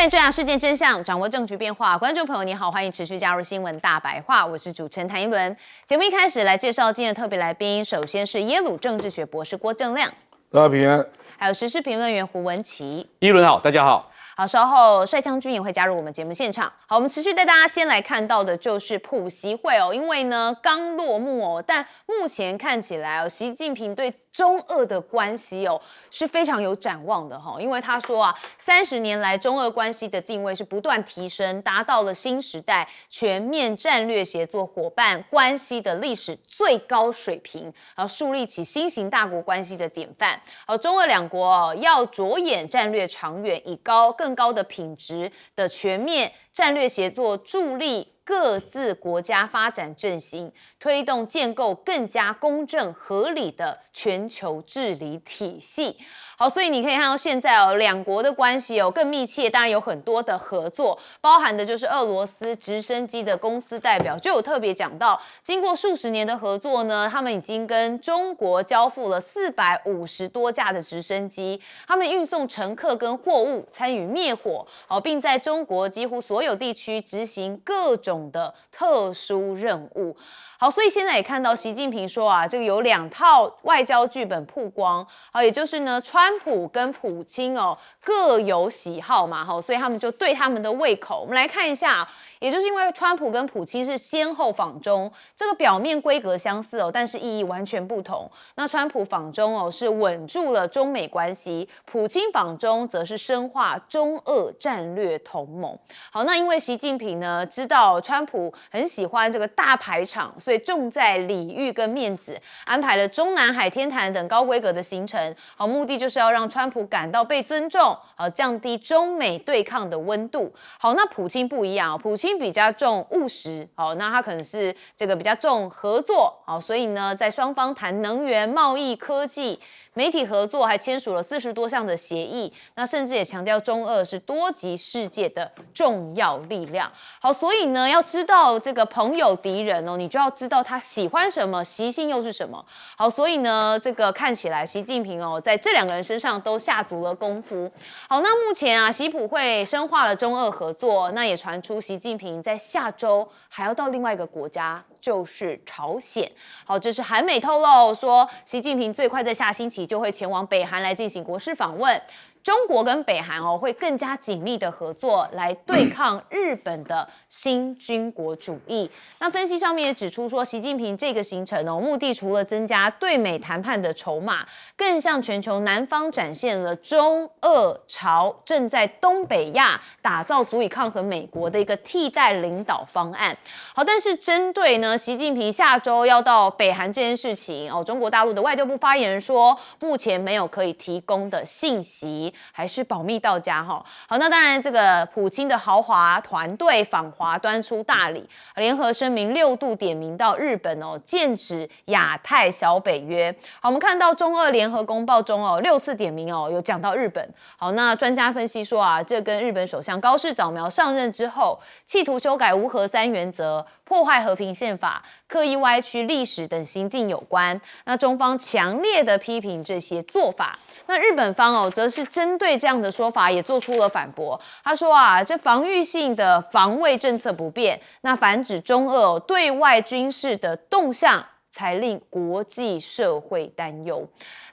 带你追查事件真相，掌握政局变化。观众朋友你好，欢迎持续加入新闻大白话，我是主持人谭一伦。节目一开始来介绍今天的特别来宾，首先是耶鲁政治学博士郭正亮，大家平安。还有时事评论员胡文琪。一伦好，大家好。好，稍后帅将军也会加入我们节目现场。好，我们持续带大家先来看到的就是普习会哦，因为呢刚落幕哦，但目前看起来哦，习近平对中俄的关系哦是非常有展望的哈，因为他说啊，30年来中俄关系的定位是不断提升，达到了新时代全面战略协作伙伴关系的历史最高水平，然后树立起新型大国关系的典范。好，中俄两国哦要着眼战略长远，以更高的品质的全面战略协作，助力各自国家发展振兴，推动建构更加公正合理的全球治理体系。好，所以你可以看到现在哦，两国的关系哦更密切，当然有很多的合作，包含的就是俄罗斯直升机的公司代表就有特别讲到，经过数十年的合作呢，他们已经跟中国交付了450多架的直升机，他们运送乘客跟货物，参与灭火，并在中国几乎所有地区执行各种的特殊任务。好，所以现在也看到习近平说啊，这个有2套外交剧本曝光，也就是呢，川普跟普京哦各有喜好嘛，所以他们就对他们的胃口。我们来看一下，也就是因为川普跟普京是先后访中，这个表面规格相似哦，但是意义完全不同。那川普访中哦是稳住了中美关系，普京访中则是深化中俄战略同盟。好，那因为习近平呢知道川普很喜欢这个大排场，所以重在礼遇跟面子，安排了中南海、天坛等高规格的行程。好，目的就是要让川普感到被尊重，降低中美对抗的温度。好，那普京不一样，普京比较重务实，好，那他可能是这个比较重合作，好，所以呢，在双方谈能源、贸易、科技、媒体合作，还签署了40多项的协议，那甚至也强调中俄是多极世界的重要力量。好，所以呢，要知道这个朋友敌人哦，你就要知道他喜欢什么，习性又是什么。好，所以呢，这个看起来习近平哦，在这2个人身上都下足了功夫。好，那目前啊，习普会深化了中俄合作，那也传出习近平在下周还要到另外一个国家，就是朝鲜。好，这是韩媒透露说，习近平最快在下星期就会前往北韩来进行国事访问。中国跟北韩哦会更加紧密的合作，来对抗日本的新军国主义。那分析上面也指出说，习近平这个行程哦，目的除了增加对美谈判的筹码，更向全球南方展现了中俄朝正在东北亚打造足以抗衡美国的一个替代领导方案。好，但是针对呢，习近平下周要到北韩这件事情哦，中国大陆的外交部发言人说，目前没有可以提供的信息。还是保密到家哈。好，那当然，这个普京的豪华团队访华端出大礼，联合声明6度点名到日本哦，剑指亚太小北约。好，我们看到中俄联合公报中哦，6次点名哦，有讲到日本。好，那专家分析说啊，这跟日本首相高市早苗上任之后，企图修改无核3原则，破坏和平宪法，刻意歪曲历史等行径有关。那中方强烈的批评这些做法。那日本方哦，则是针对这样的说法也做出了反驳。他说啊，这防御性的防卫政策不变，那反指中俄对外军事的动向才令国际社会担忧。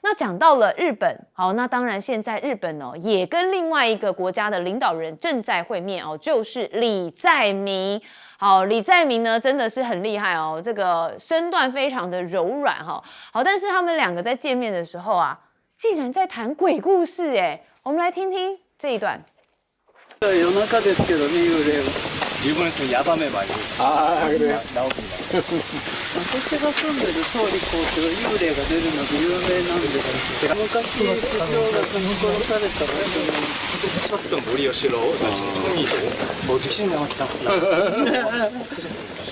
那讲到了日本，好，那当然现在日本哦也跟另外一个国家的领导人正在会面哦，就是李在明。好，李在明呢真的是很厉害哦，这个身段非常的柔软哈。好，但是他们2个在见面的时候啊，竟然在谈鬼故事哎，我们来听听这一段。夜中ですけどね、幽霊は。일본에서 야밤에 많이 그래요? 나옵니다. 私が住んでる総理公邸は幽霊が出るので有名なんです。昔首相がぶち殺された場所なんです。 쳤던 모리요시로 총리도 dec신 나왔다.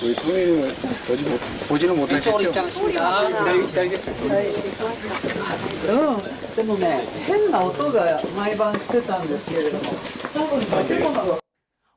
우리 총리는 보지는 못했죠. でもね、変な音が毎晩してたんですけれども、多分建物が。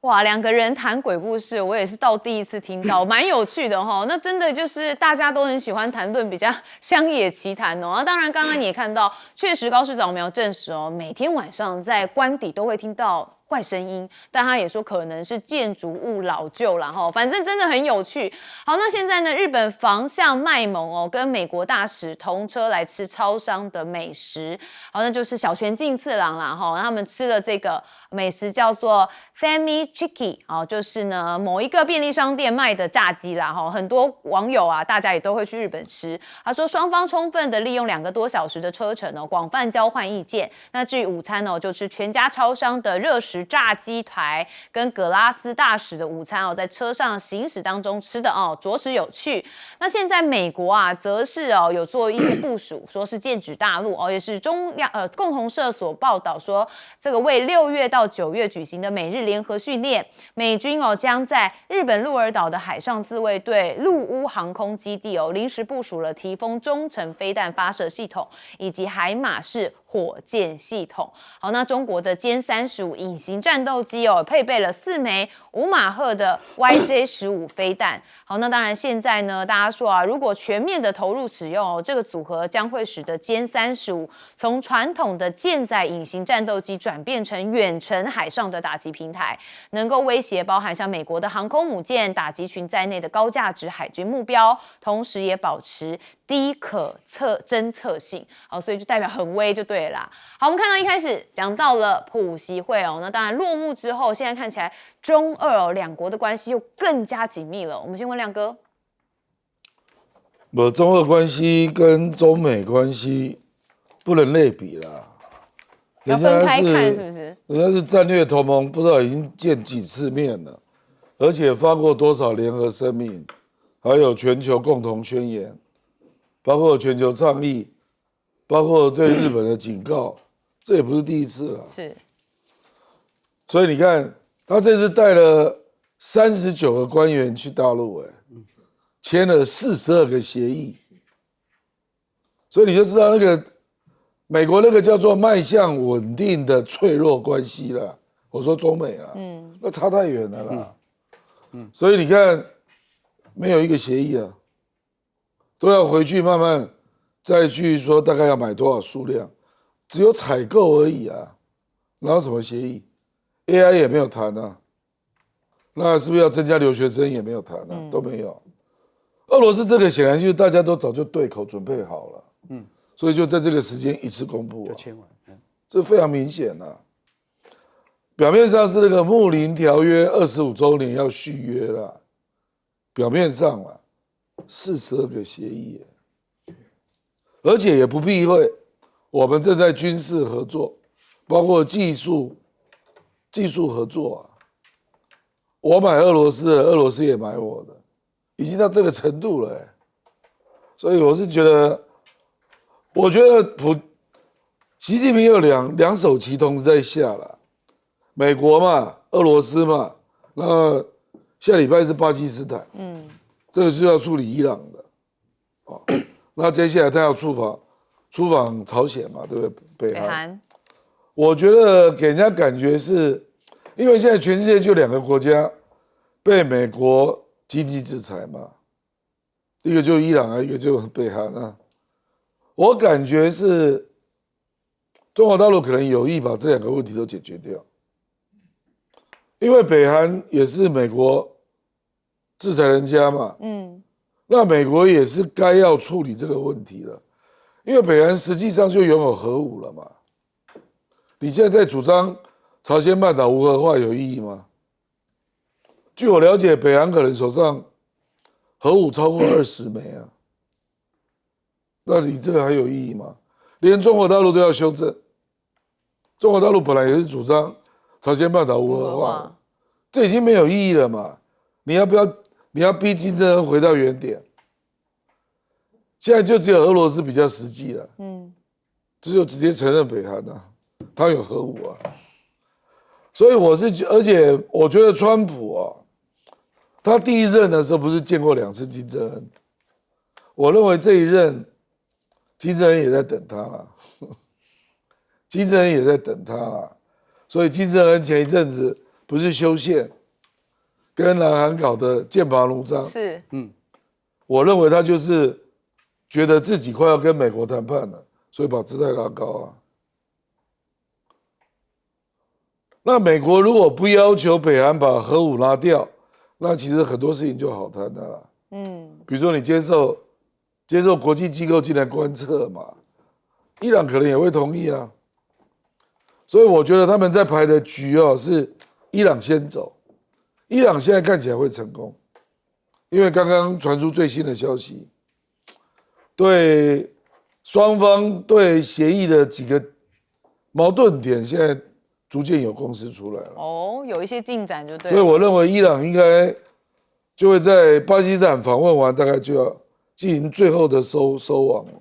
哇，2个人谈鬼故事，我也是到第一次听到，蛮有趣的哈。那真的就是大家都很喜欢谈论比较乡野奇谈哦。那当然，刚刚你也看到，确实高市早苗证实哦，每天晚上在官邸都会听到怪声音，但他也说可能是建筑物老旧啦哈，反正真的很有趣。好，那现在呢，日本防相卖萌跟美国大使同车来吃超商的美食，好，那就是小泉进次郎啦哈，他们吃了这个美食叫做 Fami Chiki， 就是呢某一个便利商店卖的炸鸡啦哈，很多网友啊，大家也都会去日本吃。他说双方充分的利用2个多小时的车程广泛交换意见。那至于午餐就吃全家超商的热食炸鸡排跟葛拉斯大使的午餐在车上行驶当中吃的着实有趣。那现在美国啊，则是有做一些部署，说是剑指大陆也是中央共同社所报道说，这个为6月到9月举行的美日联合训练，美军将在日本鹿儿岛的海上自卫队陆屋航空基地临时部署了提风中程飞弹发射系统以及海马式火箭系统。好，那中国的歼35隐形战斗机配备了4枚5马赫的 YJ-15飞弹。好，那当然现在呢，大家说如果全面的投入使用这个组合将会使得歼35从传统的舰载隐形战斗机转变成远程海上的打击平台，能够威胁包含像美国的航空母舰、打击群在内的高价值海军目标，同时也保持低可侦测性。好，所以就代表很威就对了啦。好，我们看到一开始讲到了普习会那当然落幕之后，现在看起来中俄两国的关系又更加紧密了。我们先问亮哥，中俄关系跟中美关系不能类比啦，要分开看是不是？人家是战略同盟，不知道已经见几次面了，而且发过多少联合声明，还有全球共同宣言，包括全球倡议，包括对日本的警告，这也不是第一次了。是，所以你看，他这次带了39个官员去大陆，签了42个协议，所以你就知道那个美国那个叫做迈向稳定的脆弱关系了。我说中美了，那差太远了啦。所以你看，没有一个协议啊，都要回去慢慢再去说大概要买多少数量，只有采购而已啊，哪有什么协议 ？AI 也没有谈啊，那是不是要增加留学生也没有谈啊，都没有。俄罗斯这个显然就是大家都早就对口准备好了，所以就在这个时间一次公布，这非常明显啊。表面上是那个睦邻条约25周年要续约了，表面上了42个协议，而且也不避讳我们正在军事合作，包括技术合作啊。我买俄罗斯的，俄罗斯也买我的，已经到这个程度了。所以我是觉得，我觉得习近平有两手棋同时在下了。美国嘛，俄罗斯嘛，那下礼拜是巴基斯坦，这个就要处理伊朗的，那接下来他要出访朝鲜嘛，对不对？北韩。我觉得给人家感觉是，因为现在全世界就2个国家被美国经济制裁嘛，一个就伊朗啊，一个就北韩啊。我感觉是中国大陆可能有意把这2个问题都解决掉。因为北韩也是美国制裁人家嘛，那美国也是该要处理这个问题了，因为北韩实际上就拥有核武了嘛。你现在在主张朝鲜半岛无核化有意义吗？据我了解，北韩可能手上核武超过20枚啊，那你这个还有意义吗？连中国大陆都要修正，中国大陆本来也是主张朝鲜半岛无核化，这已经没有意义了嘛？你要逼金正恩回到原点，现在就只有俄罗斯比较实际了，这就直接承认北韩啊，他有核武啊，所以而且我觉得川普他第一任的时候不是见过2次金正恩，我认为这一任金正恩也在等他了，金正恩也在等他了。所以金正恩前一阵子不是修宪，跟南韩搞得剑拔弩张。是，我认为他就是觉得自己快要跟美国谈判了，所以把姿态拉高啊。那美国如果不要求北韩把核武拿掉，那其实很多事情就好谈的啦。比如说你接受国际机构进来观测嘛，伊朗可能也会同意啊。所以我觉得他们在排的局是伊朗先走，伊朗现在看起来会成功，因为刚刚传出最新的消息，对双方对协议的几个矛盾点，现在逐渐有共识出来了。哦，有一些进展就对了。所以我认为伊朗应该就会在巴基斯坦访问完，大概就要进行最后的收网了。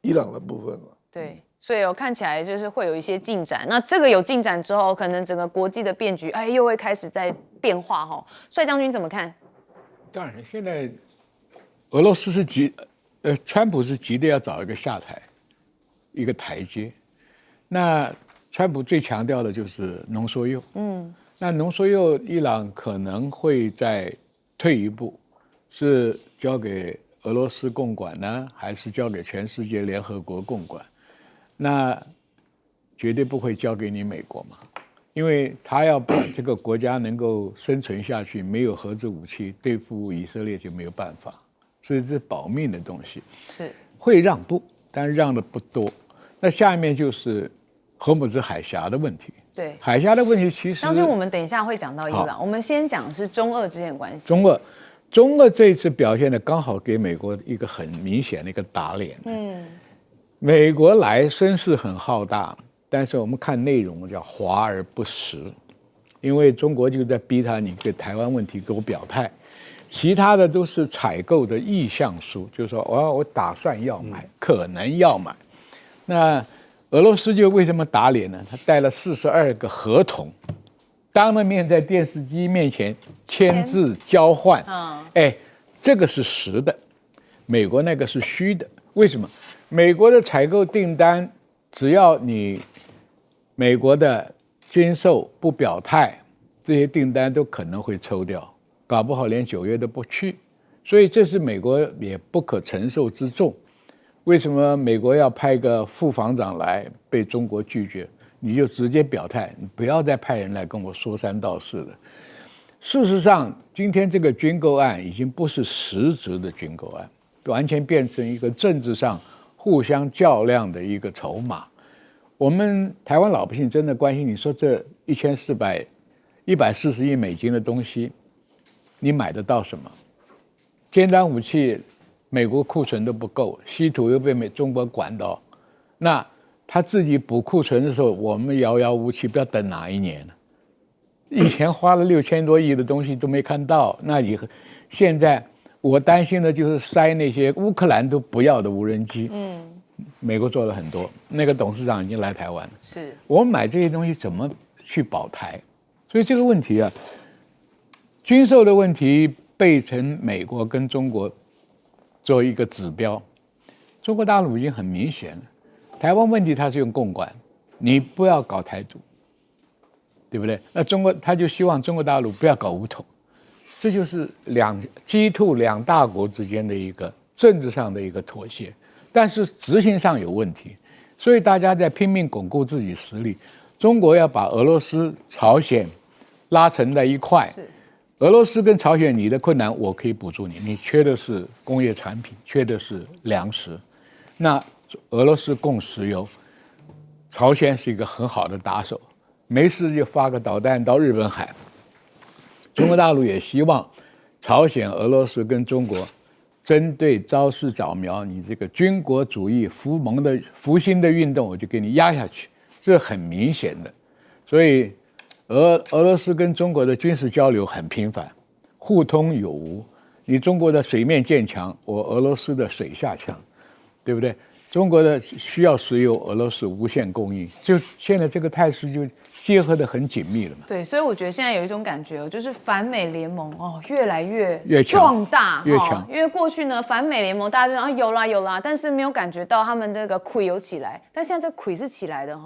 伊朗的部分了。对，所以看起来就是会有一些进展。那这个有进展之后，可能整个国际的变局，又会开始在变化哈。帅将军怎么看？当然，现在俄罗斯是川普是急的要找一个下台，一个台阶。那川普最强调的就是浓缩铀。那浓缩铀，伊朗可能会再退一步，是交给俄罗斯共管呢，还是交给全世界联合国共管？那绝对不会交给你美国嘛，因为他要把这个国家能够生存下去，没有核子武器对付以色列就没有办法，所以这是保命的东西，是会让步，但让的不多。那下面就是荷姆兹海峡的问题。对，海峡的问题其实，将军我们等一下会讲到伊朗，我们先讲的是中俄之间的关系。中俄这一次表现的刚好给美国一个很明显的一个打脸。美国来声势很浩大，但是我们看内容叫华而不实，因为中国就在逼他，你对台湾问题给我表态，其他的都是采购的意向书，就是说我打算要买，可能要买。那俄罗斯就为什么打脸呢？他带了42个合同，当着面在电视机面前签字交换。这个是实的，美国那个是虚的。为什么？美国的采购订单，只要你美国的军售不表态，这些订单都可能会抽掉，搞不好连9月都不去。所以这是美国也不可承受之重。为什么美国要派个副防长来被中国拒绝？你就直接表态，你不要再派人来跟我说三道四的。事实上，今天这个军购案已经不是实质的军购案，完全变成一个政治上互相较量的一个筹码。我们台湾老百姓真的关心，你说这140亿美金的东西，你买得到什么？尖端武器，美国库存都不够，稀土又被中国管到，那他自己补库存的时候，我们遥遥无期，不知道等哪一年呢？以前花了6000多亿的东西都没看到，那现在我担心的就是塞那些乌克兰都不要的无人机。美国做了很多，那个董事长已经来台湾了。是我们买这些东西怎么去保台？所以这个问题啊，军售的问题被成美国跟中国做一个指标。中国大陆已经很明显了，台湾问题它是用共管，你不要搞台独，对不对？那他就希望中国大陆不要搞武统，这就是G2两大国之间的一个政治上的一个妥协，但是执行上有问题，所以大家在拼命巩固自己实力。中国要把俄罗斯、朝鲜拉成在一块，俄罗斯跟朝鲜，你的困难我可以补助你，你缺的是工业产品，缺的是粮食，那俄罗斯供石油，朝鲜是一个很好的打手，没事就发个导弹到日本海。中国大陆也希望朝鲜、俄罗斯跟中国针对朝夕早苗你这个军国主义复兴的运动，我就给你压下去，这很明显的。所以俄罗斯跟中国的军事交流很频繁，互通有无。你中国的水面舰强，我俄罗斯的水下强，对不对？中国的需要石油，俄罗斯无限供应，就现在这个态势就结合得很紧密了嘛。对，所以我觉得现在有一种感觉就是反美联盟越来越强壮大，越强。因为过去呢，反美联盟大家就有啦，但是没有感觉到他们那个魁有起来，但现在这魁是起来的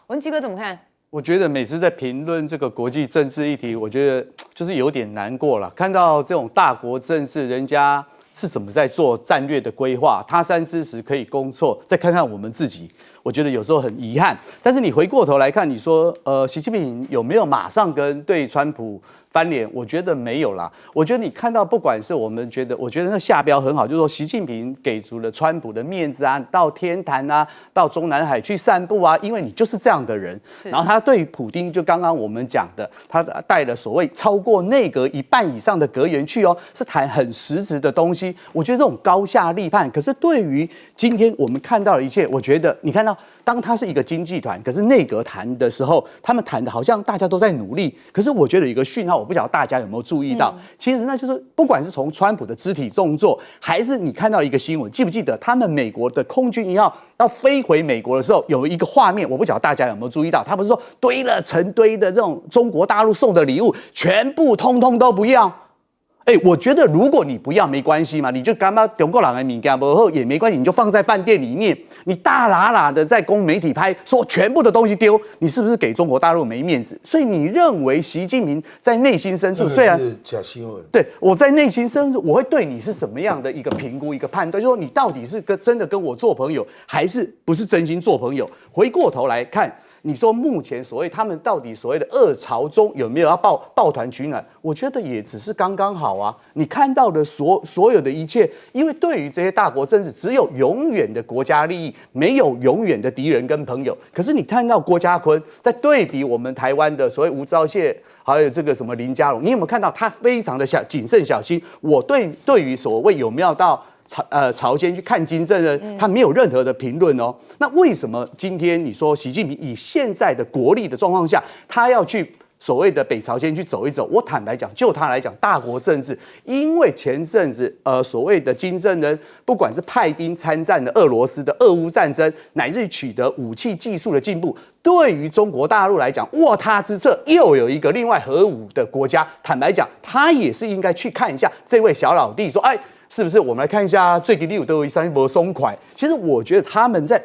文基哥怎么看？我觉得每次在评论这个国际政治议题，我觉得就是有点难过了。看到这种大国政治，人家是怎么在做战略的规划，他山之石可以攻错，再看看我们自己。我觉得有时候很遗憾，但是你回过头来看，你说习近平有没有马上跟对川普翻脸？我觉得没有啦。我觉得你看到，不管是我觉得那下标很好，就是说习近平给足了川普的面子啊，到天坛啊，到中南海去散步啊，因为你就是这样的人。然后他对普丁，就刚刚我们讲的，他带了所谓超过内阁1半以上的阁员去哦，是谈很实质的东西。我觉得这种高下立判，可是对于今天我们看到的一切，我觉得你看到。当他是一个经济团，可是内阁谈的时候，他们谈的好像大家都在努力。可是我觉得有一个讯号，我不晓得大家有没有注意到，其实那就是不管是从川普的肢体动作，还是你看到一个新闻，记不记得他们美国的空军1号要飞回美国的时候，有一个画面，我不晓得大家有没有注意到，他不是说堆了成堆的这种中国大陆送的礼物，全部通通都不要。我觉得如果你不要没关系嘛，你就干嘛中国人的物件不好也没关系，你就放在饭店里面，你大喇喇的在公媒体拍说全部的东西丢，你是不是给中国大陆没面子？所以你认为习近平在内心深处，虽然是假新闻，对我在内心深处，我会对你是什么样的一个评估、一个判断，就说你到底是真的跟我做朋友，还是不是真心做朋友？回过头来看。你说目前所谓他们到底所谓的2朝中有没有要抱团取暖？我觉得也只是刚刚好啊。你看到的所有的一切，因为对于这些大国政治，只有永远的国家利益，没有永远的敌人跟朋友。可是你看到郭家坤在对比我们台湾的所谓吴钊燮，还有这个什么林佳龙，你有没有看到他非常的谨慎小心？我对于所谓有没有到朝鲜去看金正恩，他没有任何的评论哦。那为什么今天你说习近平以现在的国力的状况下，他要去所谓的北朝鲜去走一走？我坦白讲，就他来讲，大国政治，因为前阵子所谓的金正恩，不管是派兵参战的俄罗斯的俄乌战争，乃至于取得武器技术的进步，对于中国大陆来讲，卧榻之侧又有一个另外核武的国家，坦白讲，他也是应该去看一下这位小老弟，说，是不是？我们来看一下最近6都有3波松快。其实我觉得他们在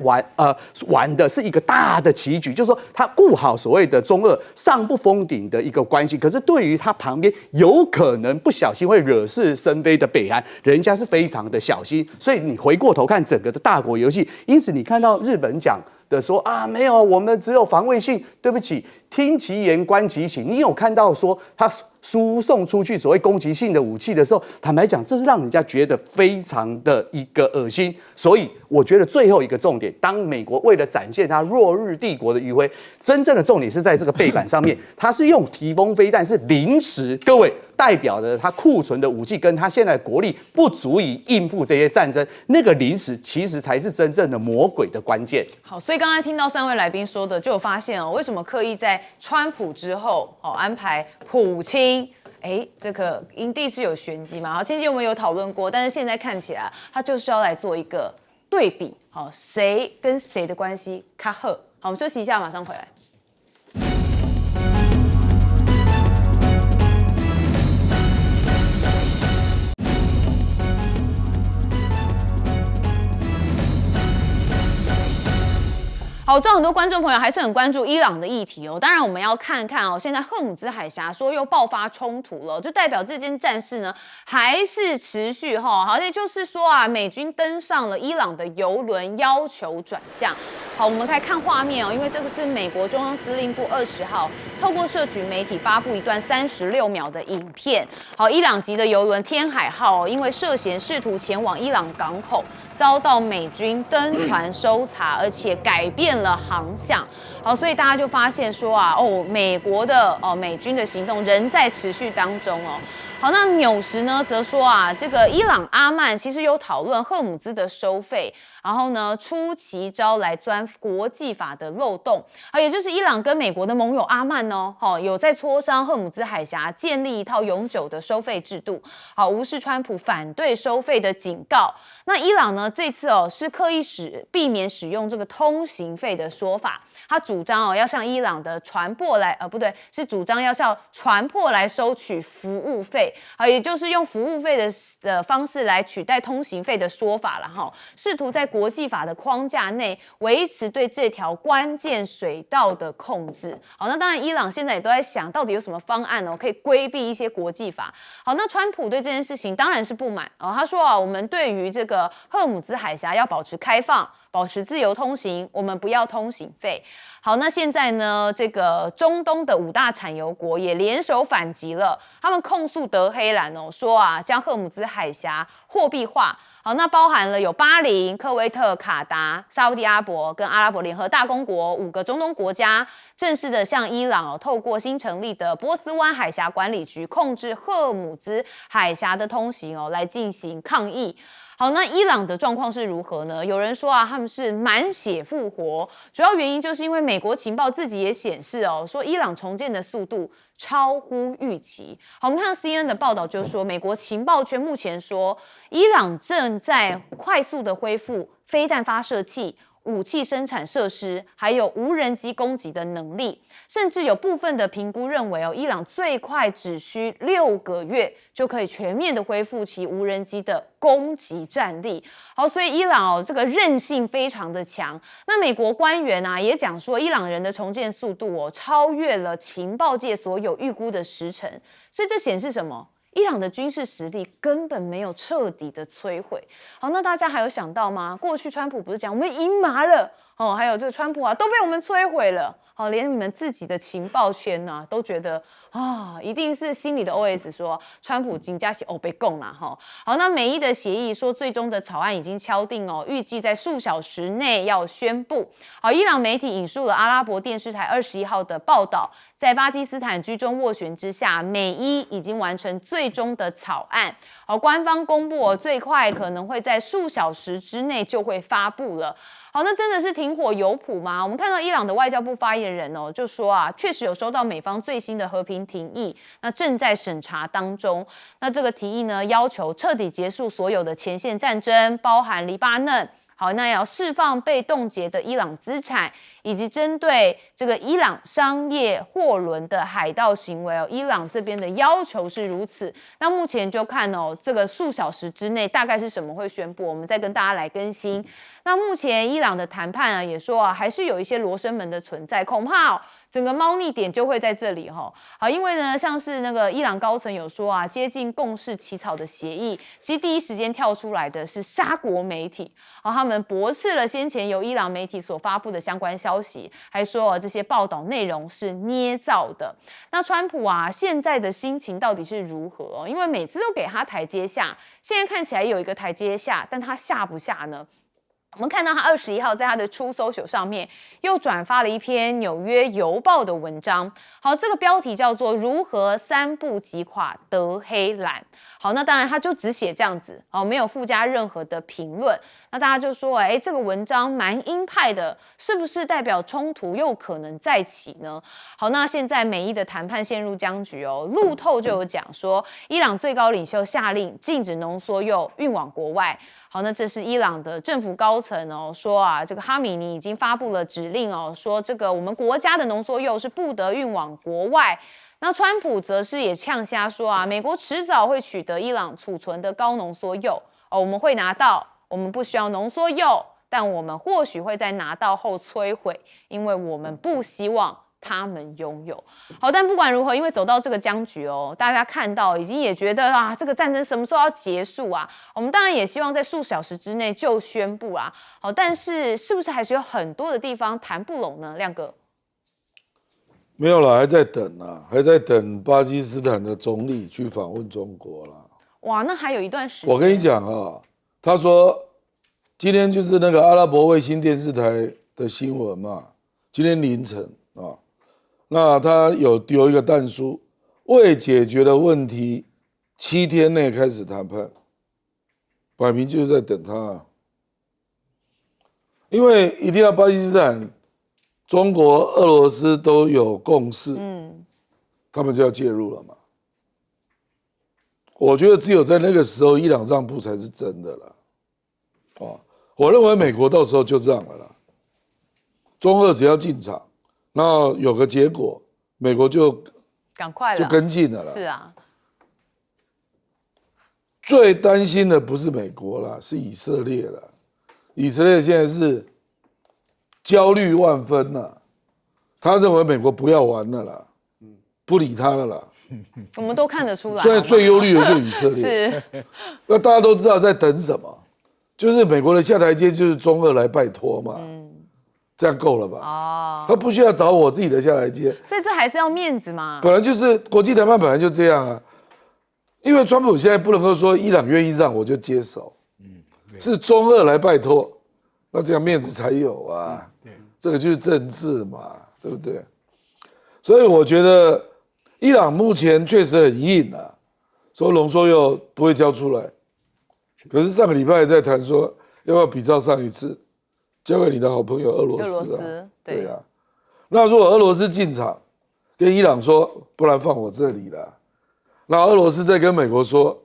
玩的是一个大的棋局，就是说他顾好所谓的中俄上不封顶的一个关系，可是对于他旁边有可能不小心会惹是生非的北韩，人家是非常的小心。所以你回过头看整个的大国游戏，因此你看到日本讲的说没有，我们只有防卫性。对不起，听其言观其行。你有看到说他输送出去所谓攻击性的武器的时候，坦白讲，这是让人家觉得非常的一个恶心。所以我觉得最后一个重点，当美国为了展现它落日帝国的余晖，真正的重点是在这个背板上面，它是用提风飞弹，是临时，各位代表的它库存的武器跟它现在的国力不足以应付这些战争，那个临时其实才是真正的魔鬼的关键。好，所以刚才听到3位来宾说的，就有发现为什么刻意在川普之后安排普京？这个营地是有玄机嘛？前期我们有讨论过，但是现在看起来，他就是要来做一个对比，谁跟谁的关系卡好。好，我们休息一下，马上回来。好，我知道很多观众朋友还是很关注伊朗的议题哦。当然，我们要看看现在赫姆兹海峡说又爆发冲突了，就代表这件战事呢还是持续好，也就是说美军登上了伊朗的油轮，要求转向。好，我们来看画面因为这个是美国中央司令部20号透过社群媒体发布一段36秒的影片。好，伊朗籍的油轮天海号因为涉嫌试图前往伊朗港口，遭到美军登船搜查，而且改变了航向。好，所以大家就发现说美国的美军的行动仍在持续当中好，那纽时呢则说这个伊朗阿曼其实有讨论赫姆兹的收费，然后呢出奇招来钻国际法的漏洞也就是伊朗跟美国的盟友阿曼有在磋商赫姆兹海峡建立一套永久的收费制度，好，无视川普反对收费的警告。那伊朗呢这次是刻意避免使用这个通行费的说法，他主张要向伊朗的船舶来是主张要向船舶来收取服务费。费，也就是用服务费的方式来取代通行费的说法了哈，试图在国际法的框架内维持对这条关键水道的控制。好，那当然伊朗现在也都在想到底有什么方案可以规避一些国际法。好，那川普对这件事情当然是不满他说我们对于这个赫尔姆兹海峡要保持开放，保持自由通行，我们不要通行费。好，那现在呢，这个中东的5大产油国也联手反击了，他们控诉德黑兰说将赫尔姆兹海峡货币化。好，那包含了有巴林、科威特、卡达、沙烏地阿拉伯跟阿拉伯联合大公国5个中东国家，正式的向伊朗透过新成立的波斯湾海峡管理局控制赫尔姆兹海峡的通行来进行抗议。好，那伊朗的状况是如何呢？有人说他们是满血复活，主要原因就是因为美国情报自己也显示说伊朗重建的速度超乎预期。好，我们看到 CNN 的报道就说，美国情报圈目前说，伊朗正在快速的恢复飞弹发射器、武器生产设施，还有无人机攻击的能力，甚至有部分的评估认为伊朗最快只需6个月就可以全面的恢复其无人机的攻击战力。好，所以伊朗这个韧性非常的强。那美国官员也讲说，伊朗人的重建速度超越了情报界所有预估的10成，所以这显示什么？伊朗的军事实力根本没有彻底的摧毁。好，那大家还有想到吗？过去川普不是讲我们赢麻了还有这个川普都被我们摧毁了。好，连你们自己的情报圈都觉得一定是心里的 OS 说川普真的是被攻啦好，那美伊的协议说最终的草案已经敲定预计在数小时内要宣布。好，伊朗媒体引述了阿拉伯电视台21号的报道，在巴基斯坦居中斡旋之下，美伊已经完成最终的草案。好，官方公布最快可能会在数小时之内就会发布了。好，那真的是停火有谱吗？我们看到伊朗的外交部发言人就说确实有收到美方最新的和平提议，那正在审查当中。那这个提议呢，要求彻底结束所有的前线战争，包含黎巴嫩。好，那也要释放被冻结的伊朗资产，以及针对这个伊朗商业货轮的海盗行为伊朗这边的要求是如此。那目前就看这个数小时之内大概是什么会宣布，我们再跟大家来更新。那目前伊朗的谈判也说还是有一些罗生门的存在，恐怕整个猫腻点就会在这里好，因为呢，像是那个伊朗高层有说接近共识起草的协议，其实第一时间跳出来的是沙国媒体，他们驳斥了先前由伊朗媒体所发布的相关消息，还说这些报道内容是捏造的。那川普现在的心情到底是如何？因为每次都给他台阶下，现在看起来有一个台阶下，但他下不下呢？我们看到他21号在他的Truth Social上面又转发了一篇纽约邮报的文章。好，这个标题叫做如何3步击垮德黑兰。好，那当然他就只写这样子，没有附加任何的评论。那大家就说这个文章蛮鹰派的，是不是代表冲突又可能再起呢？好，那现在美伊的谈判陷入僵局路透就有讲说，伊朗最高领袖下令禁止浓缩铀运往国外。好，那这是伊朗的政府高层说这个哈米尼已经发布了指令说这个我们国家的浓缩铀是不得运往国外。那川普则是也呛瞎说美国迟早会取得伊朗储存的高浓缩铀我们会拿到，我们不需要浓缩铀，但我们或许会在拿到后摧毁，因为我们不希望他们拥有。好，但不管如何，因为走到这个僵局大家看到已经也觉得这个战争什么时候要结束我们当然也希望在数小时之内就宣布好，但是是不是还是有很多的地方谈不拢呢？亮哥，没有啦，还在等还在等巴基斯坦的总理去访问中国啦。哇，那还有一段时间。我跟你讲他说今天就是那个阿拉伯卫星电视台的新闻嘛，今天凌晨那他有丢一个弹书，未解决的问题7天内开始谈判，摆明就是在等他因为一定要巴基斯坦、中国、俄罗斯都有共识，他们就要介入了嘛。我觉得只有在那个时候，伊朗让步才是真的啦。我认为美国到时候就让了啦，中俄只要进场。然后有个结果，美国就赶快了，就跟进了啦。是啊，最担心的不是美国啦，是以色列啦。以色列现在是焦虑万分啦，他认为美国不要玩了啦，不理他了啦。我们都看得出来。现在最忧虑的就是以色列，是那大家都知道在等什么，就是美国的下台阶就是中俄来拜托嘛，这样够了吧？哦，他不需要找我自己的下台阶，所以这还是要面子嘛。本来就是国际谈判本来就这样啊。因为川普现在不能够说伊朗愿意让我就接手，是中俄来拜托，那这样面子才有啊。这个就是政治嘛，对不对？所以我觉得伊朗目前确实很硬啊，说浓缩铀不会交出来，可是上个礼拜在谈说要不要比照上一次，交给你的好朋友俄罗斯啊，对啊。那如果俄罗斯进场，跟伊朗说，不然放我这里了。然后俄罗斯再跟美国说，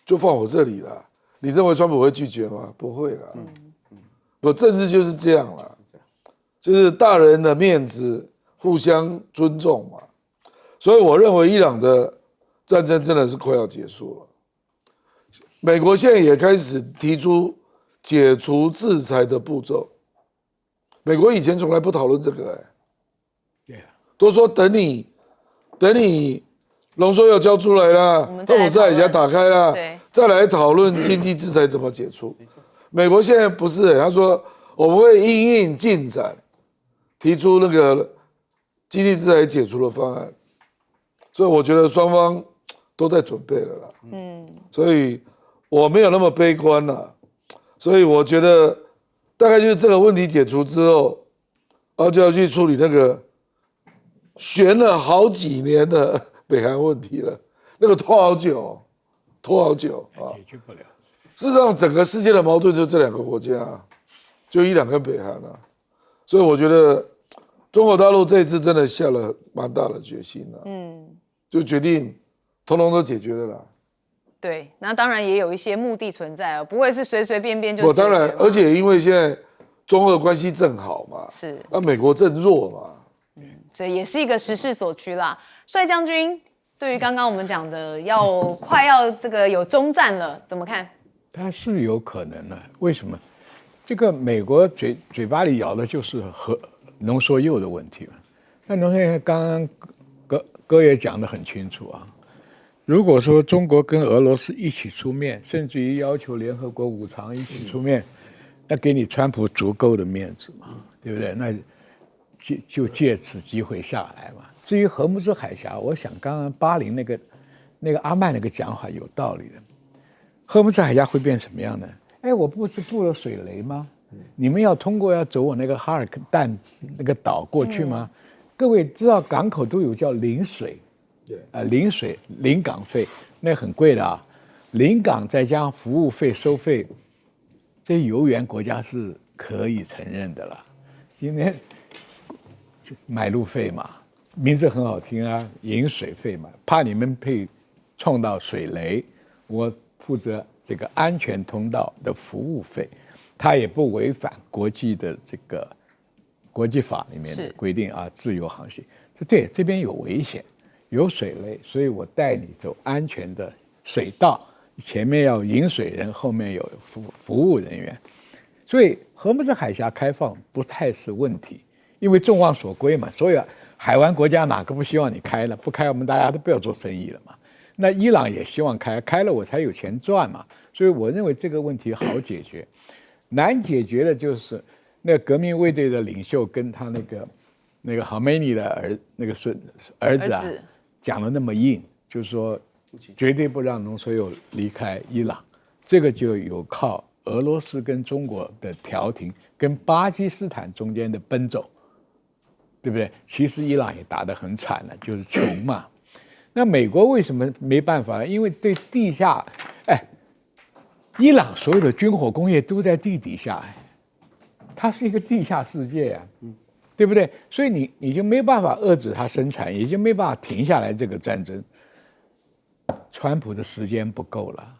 就放我这里了。你认为川普会拒绝吗？不会啦。不，政治就是这样啦，就是大人的面子互相尊重嘛。所以我认为伊朗的战争真的是快要结束了。美国现在也开始提出解除制裁的步骤。美国以前从来不讨论这个，都说等你浓缩铀交出来了，荷姆斯海峡打开了，再来讨论经济制裁怎么解除。美国现在不是，他说我们会因应进展，提出那个经济制裁解除的方案。所以我觉得双方都在准备了啦。所以我没有那么悲观啦。所以我觉得大概就是这个问题解除之后，然后就要去处理那个悬了好几年的北韩问题了，那个拖好久啊，解决不了。事实上，整个世界的矛盾就这两个国家啊，就伊朗跟北韩啊，所以我觉得中国大陆这一次真的下了蛮大的决心了，就决定统统都解决了啦。对，那当然也有一些目的存在哦，不会是随随便便就解决。当然，而且因为现在中俄关系正好嘛，是，美国正弱嘛，这也是一个时势所趋啦。帅将军，对于刚刚我们讲的快要这个有终战了，怎么看？它是有可能的，为什么？这个美国嘴巴里咬的就是浓缩铀的问题嘛。那浓缩铀刚刚哥也讲得很清楚啊。如果说中国跟俄罗斯一起出面，甚至于要求联合国五常一起出面，那给你川普足够的面子嘛，对不对？那就借此机会下来嘛。至于荷姆斯海峡，我想刚刚巴林那个阿曼那个讲法有道理的。荷姆斯海峡会变什么样呢？哎，我不是布了水雷吗？你们要走我那个哈尔蛋那个岛过去吗？各位知道港口都有叫临水，临港费，那很贵的啊。临港再加上服务费收费，这油源国家是可以承认的了。今天买路费嘛，名字很好听啊，引水费嘛，怕你们被撞到水雷，我负责这个安全通道的服务费，它也不违反国际的这个国际法里面的规定啊，自由航行。对，这边有危险，有水雷，所以我带你走安全的水道，前面要引水人，后面有服务人员，所以荷姆斯海峡开放不太是问题，因为众望所归嘛，所有海湾国家哪个不希望你开了？不开，我们大家都不要做生意了嘛。那伊朗也希望开了我才有钱赚嘛，所以我认为这个问题好解决。难解决的就是那个革命卫队的领袖跟他那个哈梅尼的儿子啊，讲的那么硬，就是说绝对不让浓缩铀离开伊朗，这个就有靠俄罗斯跟中国的调停，跟巴基斯坦中间的奔走，对不对？其实伊朗也打得很惨了，就是穷嘛。那美国为什么没办法呢？因为对地下，伊朗所有的军火工业都在地底下，它是一个地下世界啊，对不对？所以你就没办法遏制它生产，也就没办法停下来这个战争。川普的时间不够了，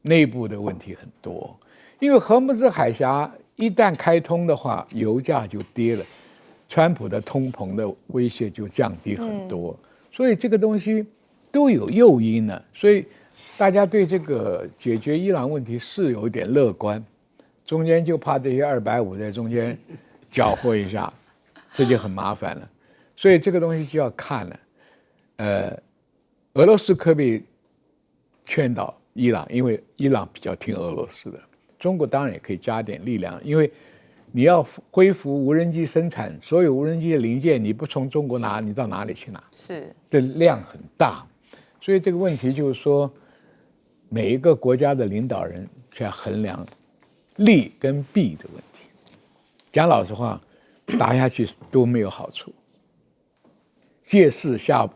内部的问题很多，因为荷姆斯海峡一旦开通的话，油价就跌了，川普的通膨的威胁就降低很多，所以这个东西都有诱因呢。所以大家对这个解决伊朗问题是有一点乐观，中间就怕这些250在中间搅和一下，这就很麻烦了。所以这个东西就要看了。俄罗斯可以劝导伊朗，因为伊朗比较听俄罗斯的。中国当然也可以加点力量，因为你要恢复无人机生产，所有无人机的零件你不从中国拿，你到哪里去拿？是，这量很大，所以这个问题就是说，每一个国家的领导人去衡量利跟弊的问题。讲老实话，打下去都没有好处。借势下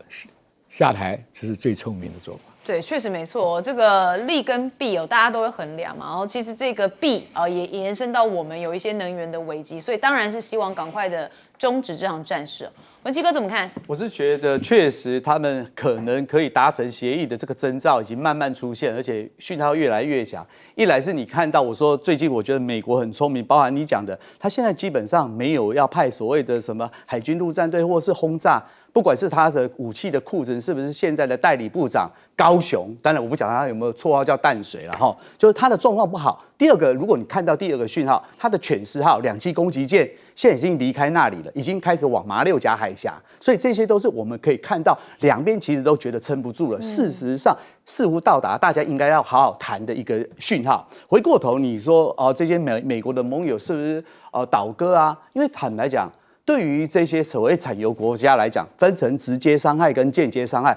台，这是最聪明的做法。对，确实没错。这个利跟弊大家都会衡量嘛。然后其实这个弊也延伸到我们有一些能源的危机，所以当然是希望赶快的终止这场战事。文琦哥怎么看？我是觉得确实他们可能可以达成协议的这个征兆已经慢慢出现，而且讯号越来越强。一来是你看到我说最近我觉得美国很聪明，包含你讲的，他现在基本上没有要派所谓的什么海军陆战队或是轰炸。不管是他的武器的库存是不是现在的代理部长高雄，当然我不讲他有没有绰号叫淡水了哈，就是他的状况不好。第二个，如果你看到第二个讯号，他的犬4号2栖攻击舰现在已经离开那里了，已经开始往马六甲海峡，所以这些都是我们可以看到两边其实都觉得撑不住了。事实上，似乎到达大家应该要好好谈的一个讯号。回过头你说这些美国的盟友是不是倒戈啊？因为坦白讲，对于这些所谓产油国家来讲，分成直接伤害跟间接伤害。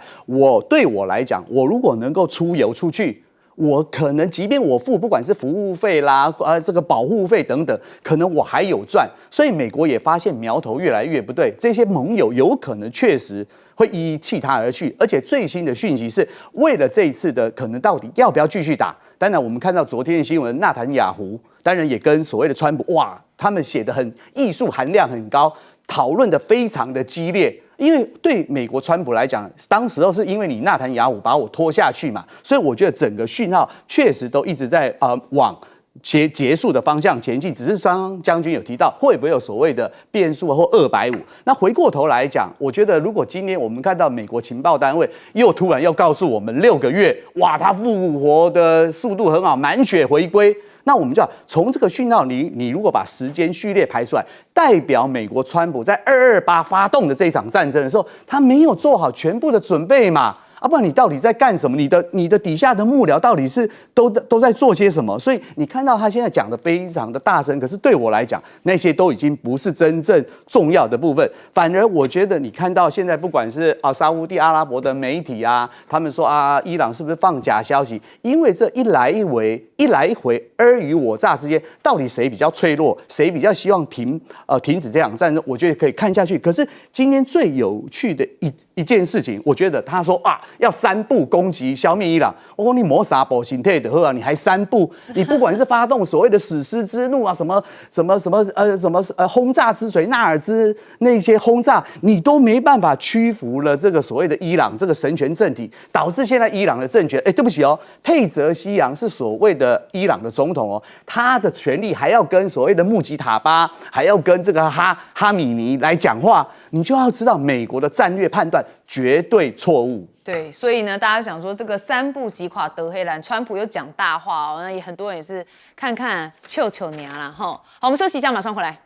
对我来讲，我如果能够出油出去，我可能即便我付不管是服务费啦，这个保护费等等，可能我还有赚。所以美国也发现苗头越来越不对，这些盟友有可能确实会一一弃他而去。而且最新的讯息是，为了这一次的可能到底要不要继续打，当然我们看到昨天的新闻，纳坦雅胡当然也跟所谓的川普，哇，他们写的很艺术含量很高，讨论的非常的激烈。因为对美国川普来讲，当时候是因为你纳坦雅胡把我拖下去嘛，所以我觉得整个讯号确实都一直在往结束的方向前进。只是张将军有提到会不会有所谓的变数或250。那回过头来讲，我觉得如果今天我们看到美国情报单位又突然要告诉我们6个月，哇，他复活的速度很好，满血回归。那我们就要从这个讯号，你如果把时间序列排出来，代表美国川普在228发动的这一场战争的时候，他没有做好全部的准备嘛？不然你到底在干什么？你的底下的幕僚到底是都在做些什么？所以你看到他现在讲的非常的大声，可是对我来讲，那些都已经不是真正重要的部分。反而我觉得你看到现在不管是沙烏地阿拉伯的媒体啊，他们说伊朗是不是放假消息？因为这一来一回尔虞我诈之间，到底谁比较脆弱，谁比较希望停止这场战争？我觉得可以看下去。可是今天最有趣的一件事情，我觉得他说要3步攻击消灭伊朗。我说你谋啥保形态的喝你还3步？你不管是发动所谓的史诗之怒啊，什么轰炸之锤、纳尔兹那些轰炸，你都没办法屈服了这个所谓的伊朗这个神权政体，导致现在伊朗的政权，对不起佩泽西扬是所谓的伊朗的总统他的权力还要跟所谓的穆吉塔巴，还要跟这个哈米尼来讲话，你就要知道美国的战略判断绝对错误。对，所以呢，大家想说这个3步击垮德黑兰，川普又讲大话那也很多人也是看看求娘啦哈。好，我们休息一下，马上回来。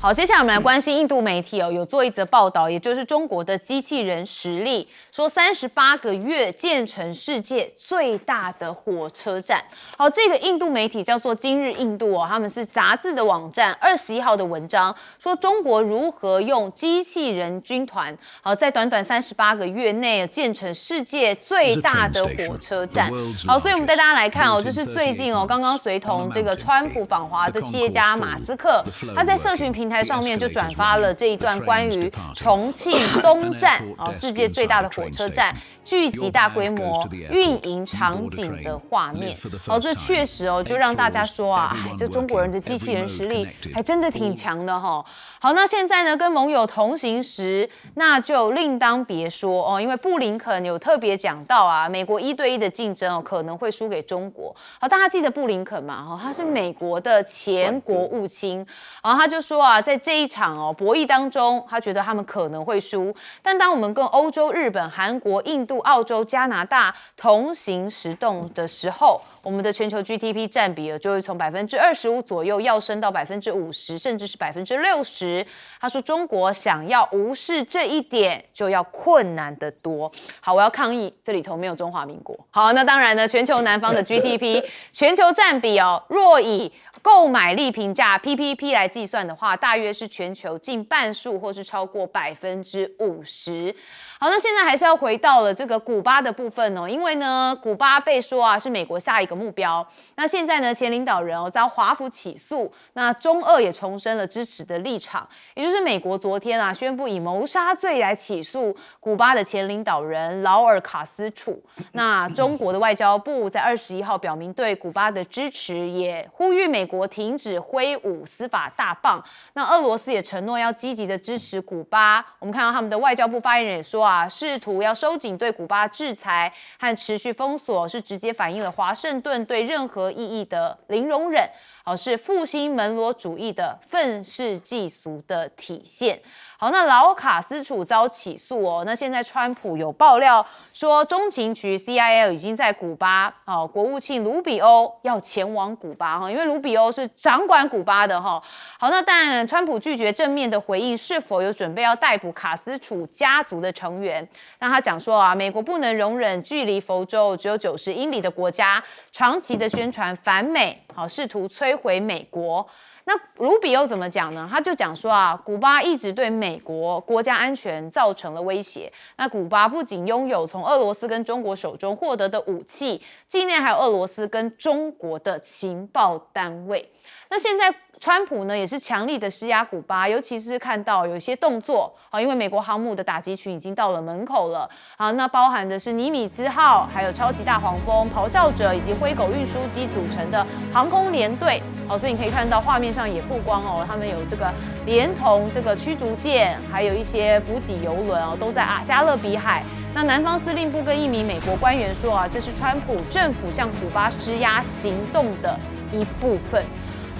好，接下来我们来关心印度媒体有做一则报道，也就是中国的机器人实力，说38个月建成世界最大的火车站。好，这个印度媒体叫做今日印度他们是杂志的网站21号的文章，说中国如何用机器人军团，好，在短短38个月内建成世界最大的火车站。好，所以我们带大家来看这是最近刚刚随同这个川普访华的企业家马斯克，他在社群平台台上面就转发了这一段关于重庆东站世界最大的火车站聚集大规模运营场景的画面。这确实就让大家说啊，这中国人的机器人实力还真的挺强的哈。好，那现在呢，跟盟友同行时，那就另当别说因为布林肯有特别讲到啊，美国1对1的竞争可能会输给中国。好，大家记得布林肯嘛？他是美国的前国务卿，然后他就说啊，在这一场博弈当中，他觉得他们可能会输。但当我们跟欧洲、日本、韩国、印度、澳洲、加拿大同行实动的时候，我们的全球 GDP 占比就会从25%左右要升到50%，甚至是60%。他说中国想要无视这一点，就要困难得多。好，我要抗议，这里头没有中华民国。好，那当然呢，全球南方的 GDP 全球占比若以购买力平价 PPP 来计算的话，大约是全球近半数，或是超过50%。好，那现在还是要回到了这个古巴的部分因为呢，古巴被说啊是美国下一个目标。那现在呢，前领导人遭华府起诉，那中俄也重申了支持的立场，也就是美国昨天啊宣布以谋杀罪来起诉古巴的前领导人劳尔卡斯楚。那中国的外交部在21号表明对古巴的支持，也呼吁美国停止挥舞司法大棒。那俄罗斯也承诺要积极的支持古巴。我们看到他们的外交部发言人也说啊，试图要收紧对古巴制裁和持续封锁，是直接反映了华盛顿对任何意义的零容忍，是复兴门罗主义的愤世嫉俗的体现。好，那劳卡斯楚遭起诉那现在川普有爆料说，中情局 CIA 已经在古巴国务卿卢比欧要前往古巴因为卢比欧是掌管古巴的好，那但川普拒绝正面的回应是否有准备要逮捕卡斯楚家族的成员。那他讲说啊，美国不能容忍距离佛州只有90英里的国家长期的宣传反美，试图摧毁美国。那卢比欧怎么讲呢？他就讲说啊，古巴一直对美国国家安全造成了威胁。那古巴不仅拥有从俄罗斯跟中国手中获得的武器，境内还有俄罗斯跟中国的情报单位。那现在川普呢也是强力的施压古巴，尤其是看到有一些动作因为美国航母的打击群已经到了门口了那包含的是尼米兹号、还有超级大黄蜂、咆哮者以及灰狗运输机组成的航空联队所以你可以看到画面上也曝光他们有这个连同这个驱逐舰，还有一些补给油轮都在加勒比海。那南方司令部跟一名美国官员说这是川普政府向古巴施压行动的一部分。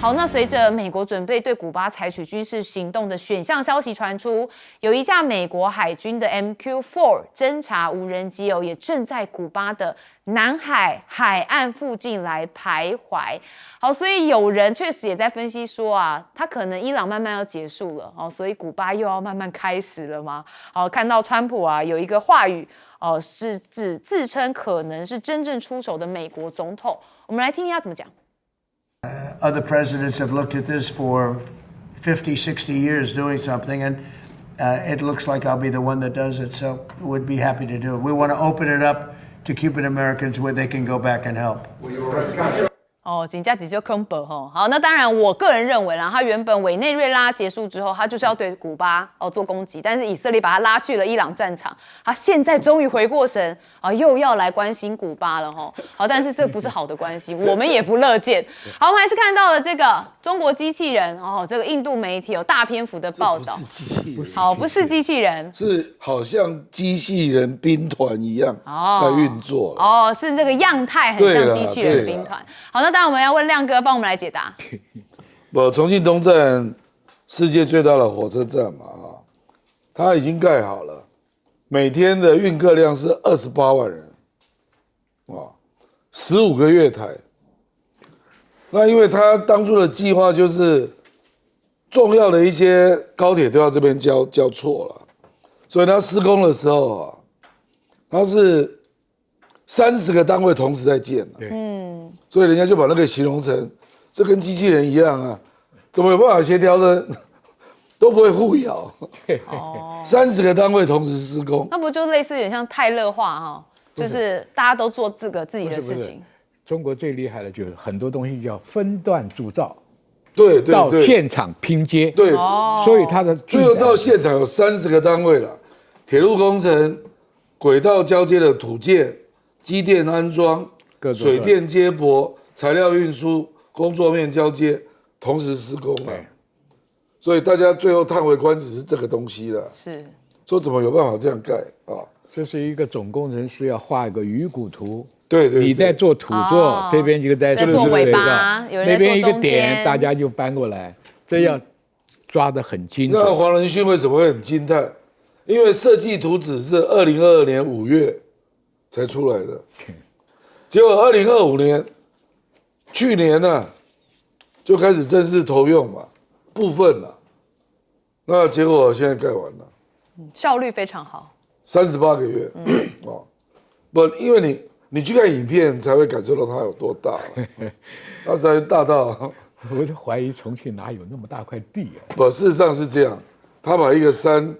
好，那随着美国准备对古巴采取军事行动的选项消息传出，有一架美国海军的 MQ-4 侦察无人机也正在古巴的南海海岸附近来徘徊。好，所以有人确实也在分析说啊，他可能伊朗慢慢要结束了所以古巴又要慢慢开始了吗？看到川普啊有一个话语是指自称可能是真正出手的美国总统，我们来听一下怎么讲。Other presidents have looked at this for 50, 60 years doing something, and it looks like I'll be the one that does it, so we'd be happy to do it. We want to open it up to Cuban Americans where they can go back and help. 真的就空白好，那当然，我个人认为啦，他原本委内瑞拉结束之后，他就是要对古巴做攻击，但是以色列把他拉去了伊朗战场，他现在终于回过神又要来关心古巴了好，但是这不是好的关系，我们也不乐见。好，我们还是看到了这个中国机器人这个印度媒体有大篇幅的报道，不是机器人，好，不是机器人，是好像机器人兵团一样在运作是这个样态很像机器人兵团。好，那当然我们要问亮哥帮我们来解答。重庆东站世界最大的火车站嘛它已经盖好了，每天的运客量是28万人，15个月台。那因为他当初的计划就是重要的一些高铁都要这边交错了，所以他施工的时候他是30个单位同时在建所以人家就把那个形容成这跟机器人一样怎么有办法协调的都不会互咬30个单位同时施工，那不就类似有点像泰勒化就是大家都做自己的事情。中国最厉害的就是很多东西叫分段铸造，对对到对现场拼接，对，所以它的最后到现场有30个单位了，铁路工程、轨道交接的土建、机电安装、各种水电接驳、材料运输、工作面交接，同时施工了。所以大家最后叹为观止是这个东西了，是说怎么有办法这样盖啊？这是一个总工程师要画一个鱼骨图，对对，你在做土座，这边就在做尾巴，有人在那边一个做中间点，大家就搬过来，这要抓得很精准。那黄仁勋为什么会很惊叹？因为设计图纸是2022年5月才出来的，结果2025年去年呢就开始正式投用嘛，部分了，那结果现在盖完了，效率非常好。 38个月，哦，不，因为你去看影片才会感受到它有多大，它实在大到，我就怀疑重庆哪有那么大块地啊？不，事实上是这样，他把一个山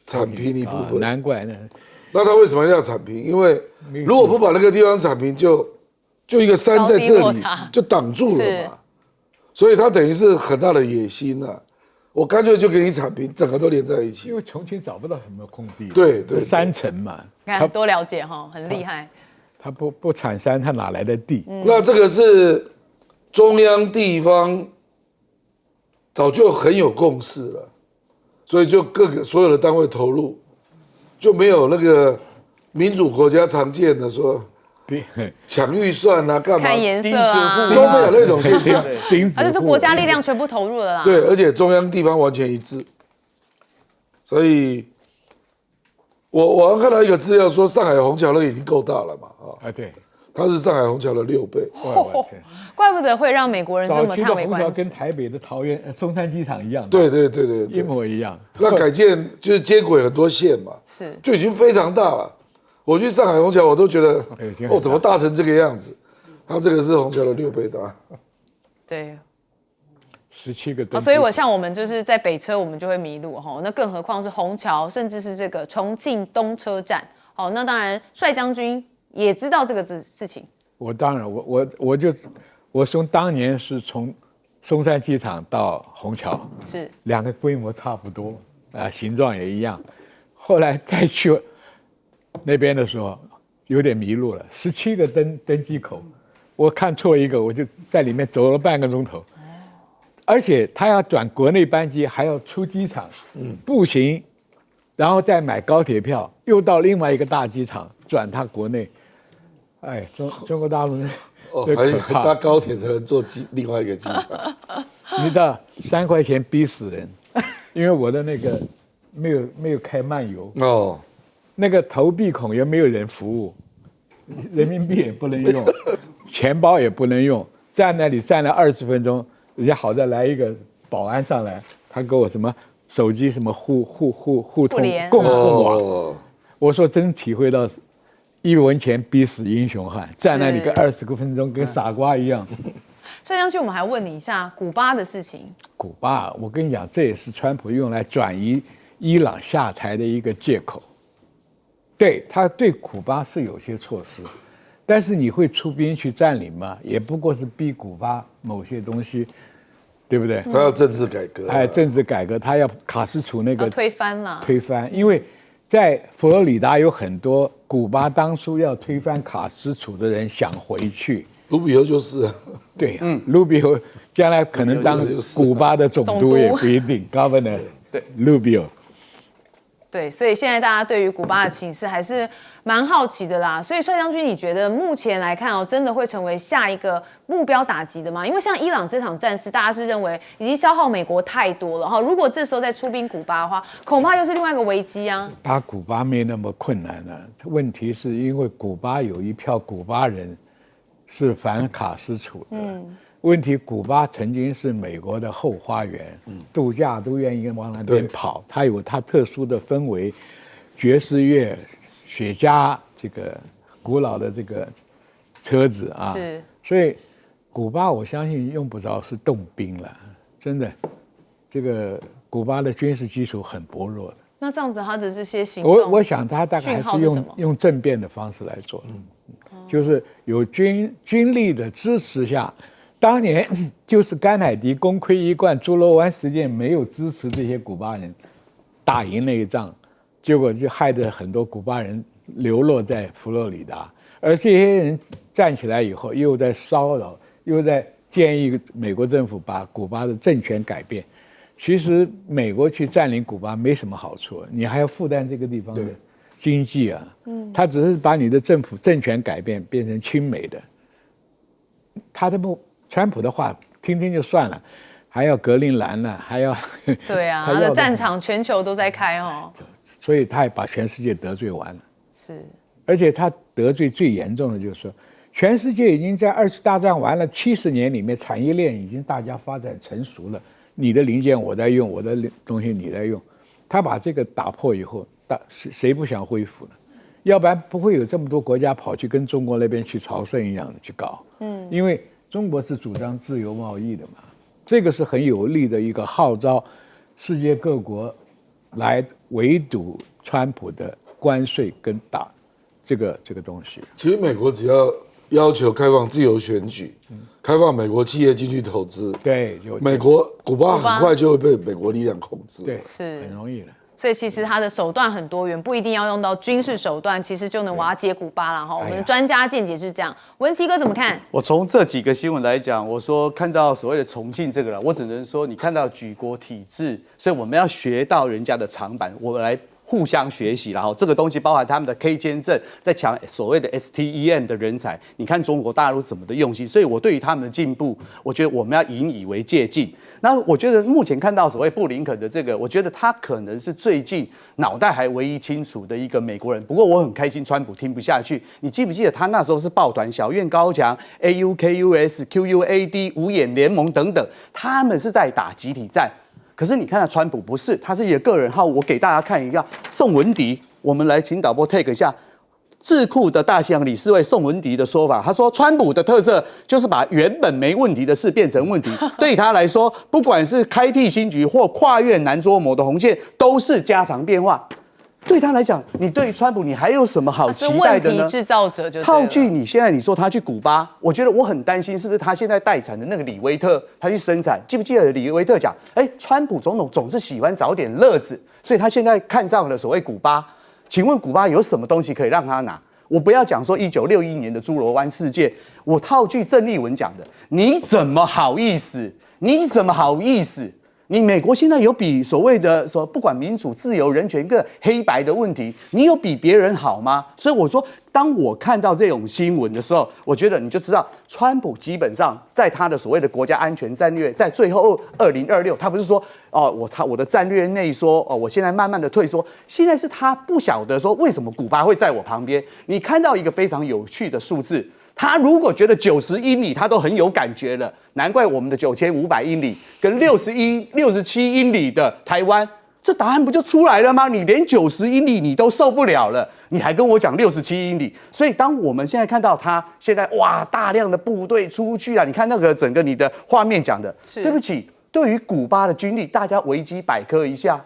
铲平一部分，难怪呢。那他为什么要铲平？因为如果不把那个地方铲平，就一个山在这里就挡住了嘛，所以他等于是很大的野心啊。我干脆就给你铲平，整个都连在一起。因为重庆找不到什么空地，对对，山城嘛，看多了解哈，很厉害。他不铲山，他哪来的地？那这个是中央地方早就很有共识了，所以就所有的单位投入，就没有那个民主国家常见的说抢预算啊，干嘛看颜色啊，都没有那种现象。而且这国家力量全部投入了啦。对，而且中央地方完全一致，所以我刚看到一个资料说，上海虹桥那个已经够大了嘛，啊，对，它是上海虹桥的6倍。怪不得会让美国人这么早期的叹为观止。虹桥跟台北的桃园松山机场一样，对对对对，一模一样。那改建就是接轨很多线嘛，是就已经非常大了。我去上海虹桥，我都觉得哦，怎么大成这个样子？它这个是虹桥的6倍大。对。 17个灯、所以像我们就是在北车，我们就会迷路哈。那更何况是虹桥，甚至是这个重庆东车站。好，那当然帅将军也知道这个事情。我当然，我从当年是从松山机场到虹桥，是2个规模差不多啊，形状也一样。后来再去那边的时候，有点迷路了，17个登机口，我看错一个，我就在里面走了半个钟头。而且他要转国内班机，还要出机场，步行，然后再买高铁票，又到另外一个大机场转他国内。哎，中国大陆人还搭高铁才能坐另外一个机场。你知道3块钱逼死人，因为我的那个没有开漫游哦，那个投币孔也没有人服务，人民币也不能用，钱包也不能用，站那里站了20分钟。人家好在来一个保安上来，他给我什么手机什么互通共网，我说真体会到1文钱逼死英雄汉，站那里个20个分钟跟傻瓜一样。帅将军，我们还问你一下古巴的事情。古巴，我跟你讲，这也是川普用来转移伊朗下台的一个借口。对，他对古巴是有些措施。但是你会出兵去占领吗？也不过是逼古巴某些东西，对不对？他要政治改革，哎，政治改革，他要卡斯楚那个推翻了，推翻，因为在佛罗里达有很多古巴当初要推翻卡斯楚的人想回去，卢比欧就是，对，卢比欧将来可能当古巴的总督也不一定，Governor， 对，卢比欧。对，所以现在大家对于古巴的情势还是蛮好奇的啦。所以帅将军，你觉得目前来看哦，真的会成为下一个目标打击的吗？因为像伊朗这场战事，大家是认为已经消耗美国太多了哈。如果这时候再出兵古巴的话，恐怕又是另外一个危机啊。打古巴没那么困难了，问题是因为古巴有一票古巴人是反卡斯楚的。问题，古巴曾经是美国的后花园，度假都愿意往那边跑。它有它特殊的氛围，爵士乐、雪茄，这个古老的这个车子啊。是。所以，古巴我相信用不着是动兵了，真的，这个古巴的军事基础很薄弱的。那这样子，他的这些行动，我想他大概还是用政变的方式来做，就是有军力的支持下。当年就是甘乃迪功亏一篑，猪猡湾事件没有支持这些古巴人打赢那一仗，结果就害得很多古巴人流落在佛罗里达，而这些人站起来以后，又在骚扰，又在建议美国政府把古巴的政权改变。其实美国去占领古巴没什么好处，你还要负担这个地方的经济啊。他只是把你的政权改变，变成亲美的。川普的话听听就算了，还要格陵兰呢，还要对啊，他的战场全球都在开哦。所以他也把全世界得罪完了。是，而且他得罪最严重的就是说，全世界已经在2次大战完了70年里面，产业链已经大家发展成熟了，你的零件我在用，我的东西你在用，他把这个打破以后，谁不想恢复呢？要不然不会有这么多国家跑去跟中国那边去朝圣一样的去搞。因为中国是主张自由贸易的嘛，这个是很有利的一个号召世界各国来围堵川普的关税跟打这个东西。其实美国只要求开放自由选举，开放美国企业进去投资，对，古巴很快就会被美国力量控制。对，是很容易的。所以其实它的手段很多元，不一定要用到军事手段，其实就能瓦解古巴了哈。我们的专家见解是这样，文琦哥怎么看？我从这几个新闻来讲，我说看到所谓的重庆这个了，我只能说你看到举国体制，所以我们要学到人家的长板，我们来互相学习，然后这个东西包含他们的 K 签证，在抢所谓的 STEM 的人才。你看中国大陆怎么的用心，所以我对于他们的进步，我觉得我们要引以为借鉴。那我觉得目前看到所谓布林肯的这个，我觉得他可能是最近脑袋还唯一清楚的一个美国人。不过我很开心，川普听不下去。你记不记得他那时候是抱团小院高墙 AUKUS、QUAD 五眼联盟等等，他们是在打集体战。可是你看到川普不是，他是一个个人号。我给大家看一下宋文迪，我们来请导播 take 一下智库的大西洋理事会宋文迪的说法。他说，川普的特色就是把原本没问题的事变成问题。对他来说，不管是开辟新局或跨越难捉摸的红线，都是家常便话。对他来讲，你对于川普，你还有什么好期待的呢？问题制造者就套句你现在你说他去古巴，我觉得我很担心，是不是他现在待产的那个李维特，他去生产，记不记得李维特讲，川普总统总是喜欢找点乐子，所以他现在看上了所谓古巴。请问古巴有什么东西可以让他拿？我不要讲说1961年的猪猡湾事件，我套句郑丽文讲的，你怎么好意思？你怎么好意思？你美国现在有比所谓的不管民主、自由、人权跟黑白的问题，你有比别人好吗？所以我说，当我看到这种新闻的时候，我觉得你就知道，川普基本上在他的所谓的国家安全战略，在最后2026，他不是说我的战略内缩我现在慢慢的退缩，现在是他不晓得说为什么古巴会在我旁边。你看到一个非常有趣的数字。他如果觉得90英里他都很有感觉了，难怪我们的9500英里跟67英里的台湾，这答案不就出来了吗？你连90英里你都受不了了，你还跟我讲67英里？所以当我们现在看到他现在大量的部队出去啊，你看那个整个你的画面讲的，对不起，对于古巴的军力，大家维基百科一下，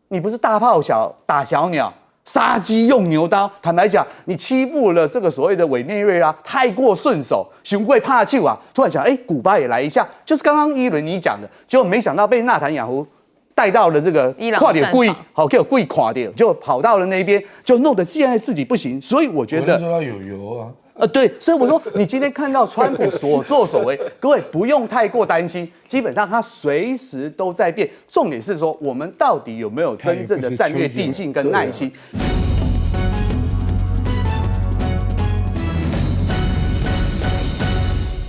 你不是大炮打小鸟。杀鸡用牛刀，坦白讲，你欺负了这个所谓的委内瑞拉，太过顺手，熊贵怕气啊！突然想，古巴也来一下，就是刚刚一轮你讲的，结果没想到被纳坦雅胡带到了这个跨点故意给我故意垮掉，就跑到了那边，就弄得现在自己不行，所以我觉得，我就说他有油啊。对，所以我说你今天看到川普所作所为，各位不用太过担心，基本上他随时都在变。重点是说，我们到底有没有真正的战略定性跟耐心？